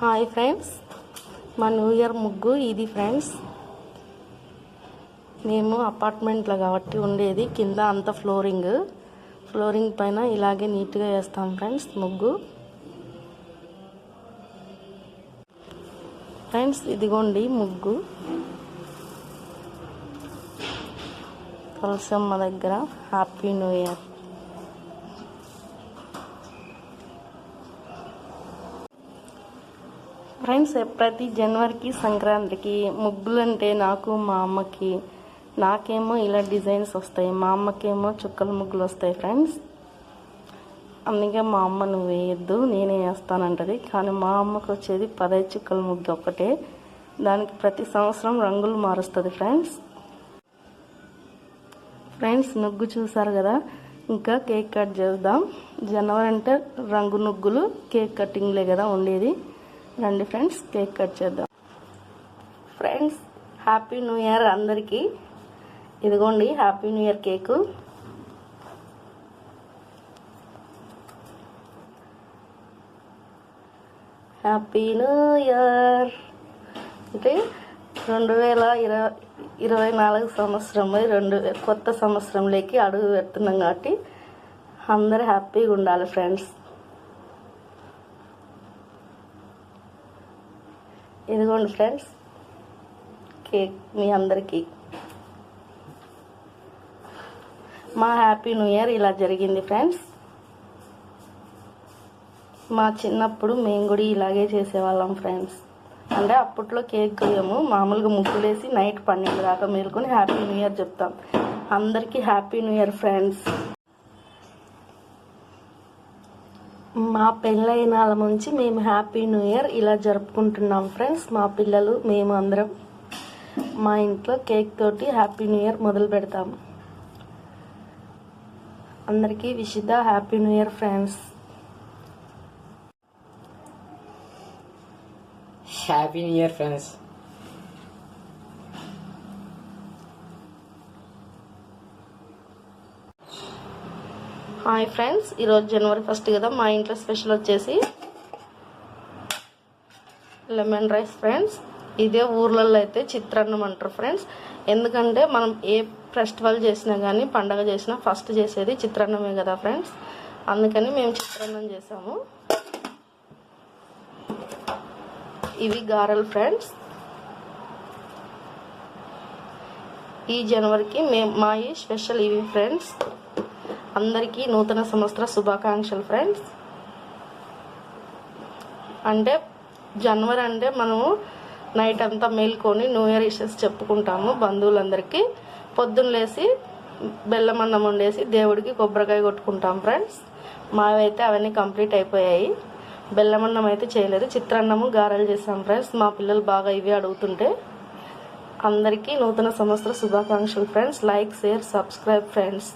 Hi friends, మా new year ముగ్గు ఇది ఫ్రెండ్స్. మేము అపార్ట్మెంట్లో కాబట్టి ఉండేది కింద అంత ఫ్లోరింగ్ పైన ఇలాగే నీట్గా వేస్తాం ఫ్రెండ్స్ ముగ్గు. ఫ్రెండ్స్ ఇదిగోండి ముగ్గు. తులసమ్మ దగ్గర హ్యాపీ న్యూ ఇయర్. ఫ్రెండ్స్ ప్రతి జనవరికి సంక్రాంతికి ముగ్గులు అంటే నాకు మా అమ్మకి, నాకేమో ఇలా డిజైన్స్ వస్తాయి, మా అమ్మకేమో చుక్కల ముగ్గులు వస్తాయి ఫ్రెండ్స్. అందుకే మా అమ్మ నువ్వు వేయద్దు నేనే వేస్తానంటది. కానీ మా అమ్మకు వచ్చేది 15 చుక్కల ముగ్గు ఒక్కటే, దానికి ప్రతి సంవత్సరం రంగులు మారుస్తుంది ఫ్రెండ్స్. ముగ్గు చూసారు కదా, ఇంకా కేక్ కట్ చేద్దాం. జనవరి అంటే రంగు ముగ్గులు, కేక్ కటింగ్లే కదా ఉండేది. రండి ఫ్రెండ్స్ కేక్ కట్ చేద్దాం. ఫ్రెండ్స్ హ్యాపీ న్యూ ఇయర్ అందరికీ. ఇదిగోండి happy new year cake. Happy new year అంటే 2024 సంవత్సరం, కొత్త సంవత్సరంలోకి అడుగు పెడుతున్నాం కాబట్టి అందరూ హ్యాపీగా ఉండాలి ఫ్రెండ్స్. ఇదిగోండి ఫ్రెండ్స్ కేక్ మీ అందరికీ. మా హ్యాపీ న్యూ ఇయర్ ఇలా జరిగింది ఫ్రెండ్స్. మా చిన్నప్పుడు మేము కూడా ఇలాగే చేసేవాళ్ళం ఫ్రెండ్స్. అంటే అప్పట్లో కేక్ కొయ్యము, మామూలుగా ముగ్గులేసి నైట్ 12 దాకా మేలుకొని హ్యాపీ న్యూ ఇయర్ చెప్తాం. అందరికీ హ్యాపీ న్యూ ఇయర్ ఫ్రెండ్స్. మా పెళ్ళైన నుంచి మేము హ్యాపీ న్యూ ఇయర్ ఇలా జరుపుకుంటున్నాం ఫ్రెండ్స్. మా పిల్లలు మేము అందరం మా ఇంట్లో కేక్ తోటి హ్యాపీ న్యూ ఇయర్ మొదలు పెడతాం. అందరికీ wish the happy new year friends. Happy new year friends. Hi friends, ఈరోజు జనవరి 1 కదా, మా ఇంట్లో స్పెషల్ వచ్చేసి లెమన్ రైస్ ఫ్రెండ్స్. ఇదే ఊర్లలో అయితే చిత్రాన్నం అంటారు ఫ్రెండ్స్. ఎందుకంటే మనం ఏ ఫెస్టివల్ చేసినా కానీ పండగ చేసినా ఫస్ట్ చేసేది చిత్రాన్నమే కదా ఫ్రెండ్స్. అందుకని మేము చిత్రాన్నం చేసాము. ఇవి గారెలు ఫ్రెండ్స్. ఈ జనవరికి మా ఈ స్పెషల్ ఇవి ఫ్రెండ్స్. అందరికీ నూతన సంవత్సర శుభాకాంక్షలు ఫ్రెండ్స్. అంటే జనవరి అంటే మనము నైట్ అంతా మేల్కొని న్యూ ఇయర్ విషెస్ చెప్పుకుంటాము బంధువులందరికీ. పొద్దున్న లేసి బెల్లం అన్నం వండేసి దేవుడికి కొబ్బరికాయ కొట్టుకుంటాం ఫ్రెండ్స్. మావైతే అవన్నీ కంప్లీట్ అయిపోయాయి. బెల్లం అన్నం అయితే చేయలేదు, చిత్రాన్నము గారెలు చేసాం ఫ్రెండ్స్. మా పిల్లలు బాగా ఇవి అడుగుతుంటే. అందరికీ నూతన సంవత్సర శుభాకాంక్షలు friends. Like, share, subscribe friends.